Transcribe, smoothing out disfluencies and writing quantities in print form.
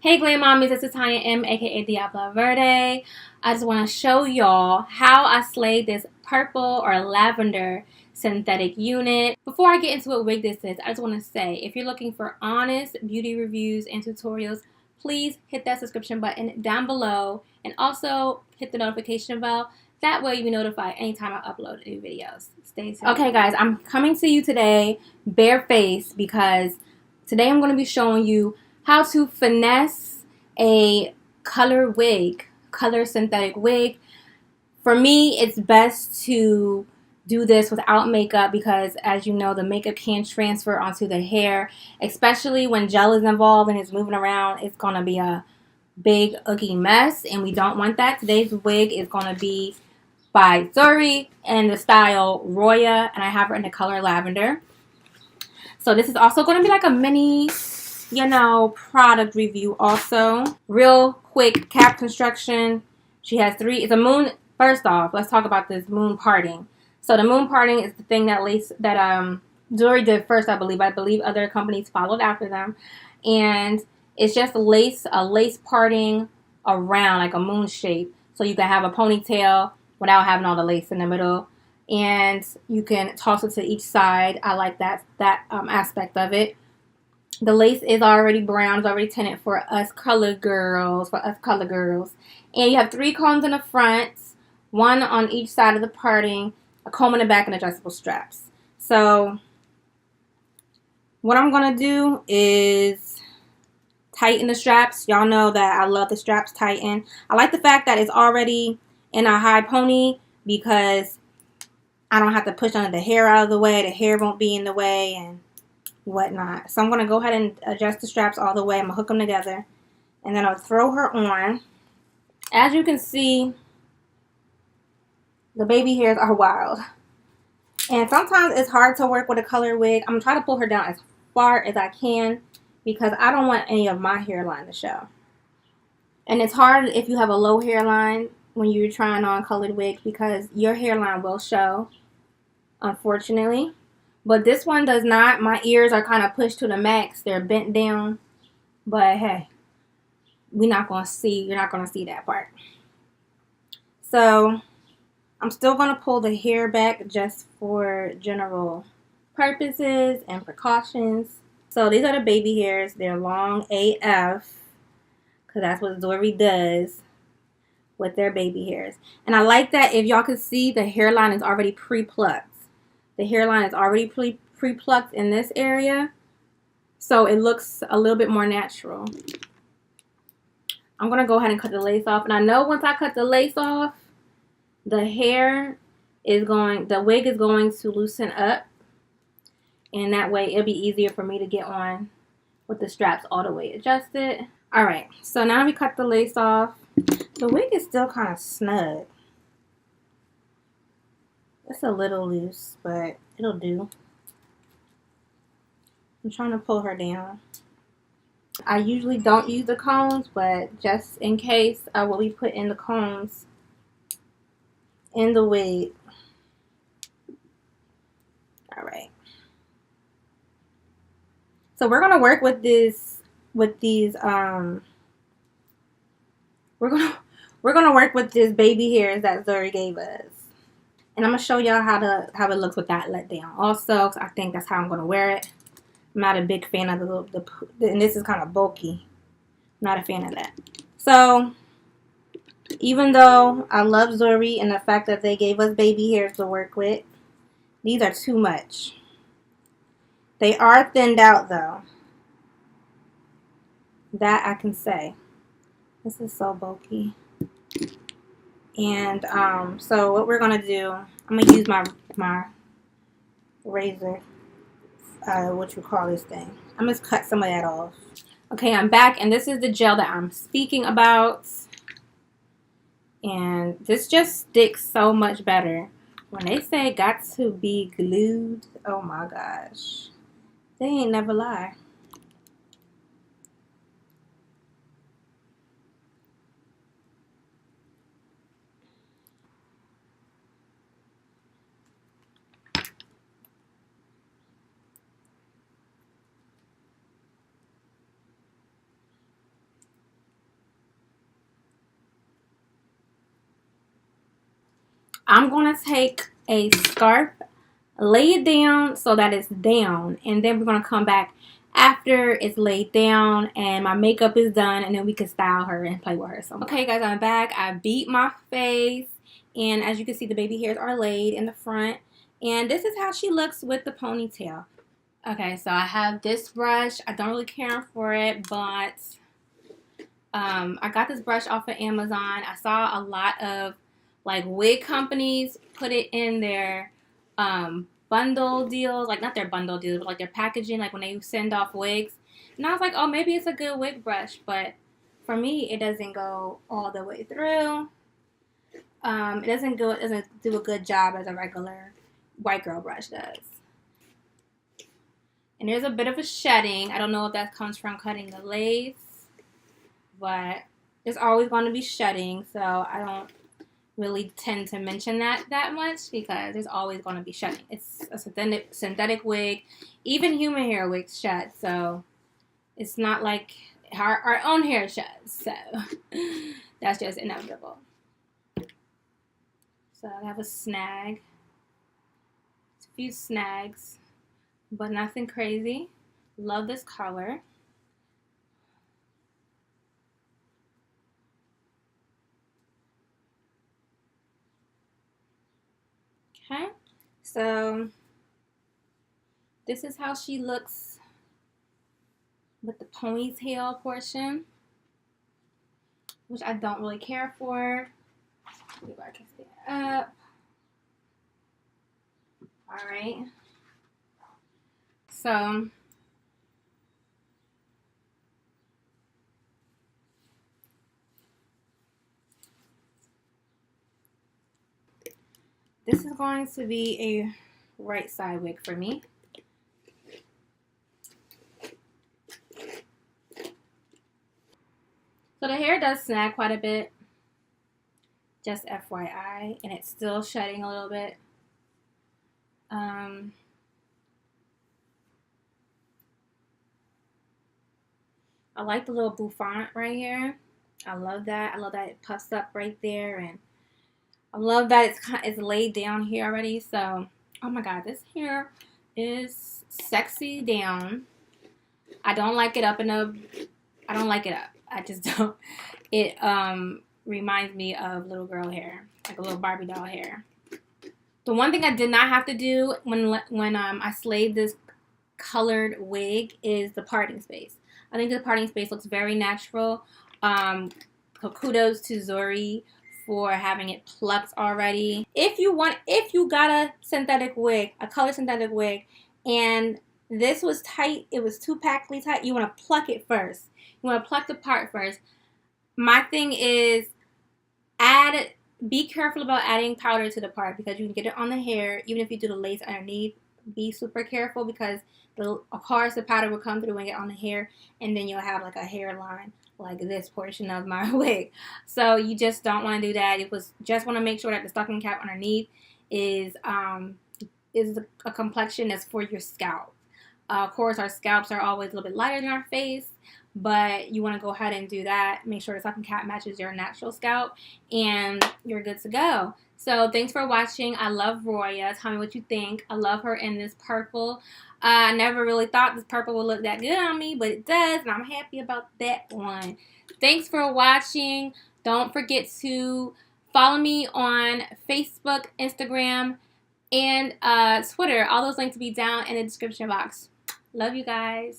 Hey Glam Mommies, this is Tanya M, aka Diabla Verde. I just want to show y'all how I slayed this purple or lavender synthetic unit. Before I get into what wig this is, I just want to say, if you're looking for honest beauty reviews and tutorials, please hit that subscription button down below and also hit the notification bell. That way you'll be notified anytime I upload new videos. Stay tuned. Okay guys, I'm coming to you today barefaced because today I'm going to be showing you how to finesse a color synthetic wig. For me, it's best to do this without makeup because, as you know, the makeup can transfer onto the hair, especially when gel is involved and it's moving around. It's going to be a big, ugly mess, and we don't want that. Today's wig is going to be by Zury in the style Roya, and I have her in the color lavender. So this is also going to be like a mini, product review also. Real quick cap construction. She has three. It's a moon. First off, let's talk about this moon parting. So the moon parting is the thing that Zury did first, I believe. I believe other companies followed after them. And it's just a lace parting around like a moon shape. So you can have a ponytail without having all the lace in the middle. And you can toss it to each side. I like that aspect of it. The lace is already brown. It's already tinted for us color girls. And you have 3 combs in the front, 1 on each side of the parting, a comb in the back, and adjustable straps. So what I'm going to do is tighten the straps. Y'all know that I love the straps tightened. I like the fact that it's already in a high pony because I don't have to push under the hair out of the way. The hair won't be in the way and whatnot. So I'm going to go ahead and adjust the straps all the way. I'm going to hook them together. And then I'll throw her on. As you can see, the baby hairs are wild. And sometimes it's hard to work with a color wig. I'm going to try to pull her down as far as I can because I don't want any of my hairline to show. And it's hard if you have a low hairline when you're trying on colored wigs because your hairline will show, unfortunately. But this one does not. My ears are kind of pushed to the max. They're bent down. But hey, you're not going to see that part. So I'm still going to pull the hair back just for general purposes and precautions. So these are the baby hairs. They're long AF because that's what Zury does with their baby hairs. And I like that if y'all can see the hairline is already pre-plucked. The hairline is already pre-plucked in this area, so it looks a little bit more natural. I'm going to go ahead and cut the lace off. And I know once I cut the lace off, the wig is going to loosen up. And that way it'll be easier for me to get on with the straps all the way adjusted. Alright, so now we cut the lace off. The wig is still kind of snug. It's a little loose, but it'll do. I'm trying to pull her down. I usually don't use the combs, but just in case, I will be putting the combs in the wig. Alright. So we're gonna work with these we're gonna work with this baby hairs that Zury gave us. And I'm going to show y'all how it looks with that let down. Also, I think that's how I'm going to wear it. I'm not a big fan of and this is kind of bulky. I'm not a fan of that. So, even though I love Zury and the fact that they gave us baby hairs to work with, these are too much. They are thinned out though. That I can say. This is so bulky. And so what we're going to do, I'm going to use my razor, what you call this thing. I'm just cut some of that off. Okay, I'm back, and this is the gel that I'm speaking about. And this just sticks so much better. When they say got to be glued, oh my gosh. They ain't never lie. I'm going to take a scarf, lay it down so that it's down, and then we're going to come back after it's laid down and my makeup is done, and then we can style her and play with her some more. Okay guys, I'm back. I beat my face, and as you can see, the baby hairs are laid in the front, and this is how she looks with the ponytail. Okay, so I have this brush. I don't really care for it, but I got this brush off of Amazon. I saw a lot of like wig companies put it in their bundle deals, like not their bundle deals, but like their packaging, like when they send off wigs. And I was like, oh, maybe it's a good wig brush, but for me, it doesn't go all the way through. It doesn't do a good job as a regular white girl brush does. And there's a bit of a shedding. I don't know if that comes from cutting the lace, but there's always going to be shedding, so I don't really tend to mention that much because there's always going to be shedding. It's a synthetic wig. Even human hair wigs shed, so it's not like our own hair sheds, so that's just inevitable. So I have a snag. It's a few snags, but nothing crazy. Love this color. Okay, so this is how she looks with the ponytail portion, which I don't really care for. See if I can stand up. All right. So this is going to be a right side wig for me. So the hair does snag quite a bit, just FYI, and it's still shedding a little bit. I like the little bouffant right here. I love that. I love that it puffs up right there, and I love that it's laid down here already. So, oh my god, this hair is sexy down. I don't like it up I don't like it up. I just don't. It reminds me of little girl hair, like a little Barbie doll hair. The one thing I did not have to do when I slayed this colored wig is the parting space. I think the parting space looks very natural. Kudos to Zury for having it plucked already. If you got a synthetic wig, a color synthetic wig, and this was tight, it was too packly tight, you want to pluck it first. You want to pluck the part first. My thing is be careful about adding powder to the part because you can get it on the hair. Even if you do the lace underneath, be super careful because of course the powder will come through and get on the hair, and then you'll have like a hairline like this portion of my wig. So you just don't want to do that. It was just want to make sure that the stocking cap underneath is a complexion that's for your scalp. Of course, our scalps are always a little bit lighter than our face, but you want to go ahead and do that. Make sure the stocking cap matches your natural scalp, and you're good to go. So thanks for watching. I love Roya. Tell me what you think. I love her in this purple. I never really thought this purple would look that good on me, but it does, and I'm happy about that one. Thanks for watching. Don't forget to follow me on Facebook, Instagram, and Twitter. All those links will be down in the description box. Love you guys.